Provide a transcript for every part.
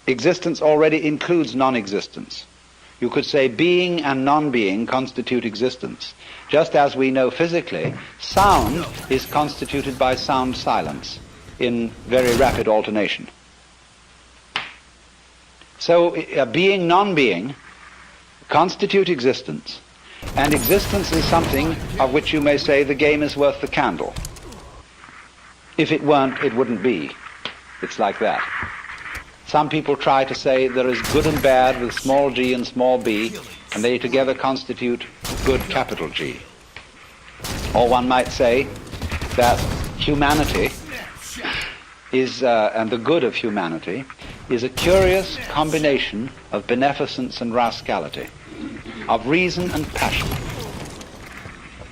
existence already includes non-existence. You could say being and non-being constitute existence. Just as we know physically, sound is constituted by sound silence in very rapid alternation. So being, non-being constitute existence, and existence is something of which you may say the game is worth the candle. If it weren't, it wouldn't be. It's like that. Some people try to say there is good and bad with small g and small b, and they together constitute good capital G. Or one might say that humanity is, and the good of humanity, is a curious combination of beneficence and rascality, of reason and passion.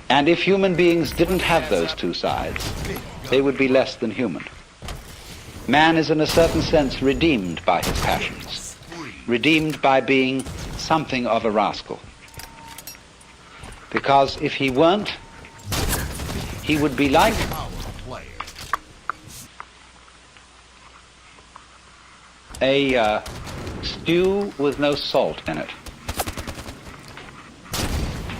And if human beings didn't have those two sides, they would be less than human. Man is in a certain sense redeemed by his passions, redeemed by being something of a rascal. Because if he weren't, he would be like a stew with no salt in it.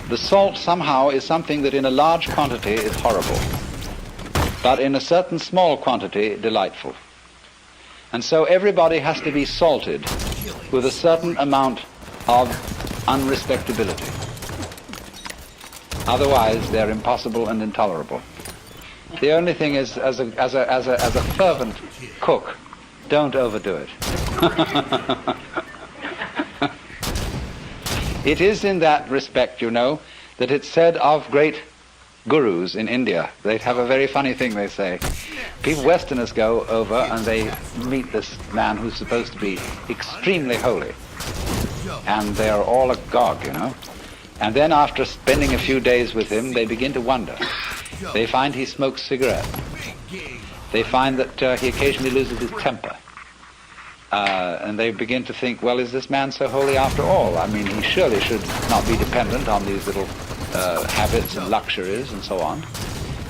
The salt somehow is something that in a large quantity is horrible, but in a certain small quantity delightful. And so everybody has to be salted with a certain amount of unrespectability. Otherwise, they're impossible and intolerable. The only thing is, as a fervent cook, don't overdo it. It is in that respect, you know, that it's said of great gurus in India. They have a very funny thing they say. People, Westerners, go over and they meet this man who's supposed to be extremely holy. And they're all agog, you know. And then after spending a few days with him, they begin to wonder. They find he smokes cigarettes. They find that he occasionally loses his temper. And they begin to think, well, is this man so holy after all? I mean, he surely should not be dependent on these little habits and luxuries and so on.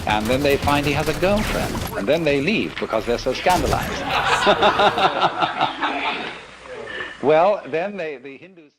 And then they find he has a girlfriend, and then they leave because they're so scandalized. Well, then the Hindus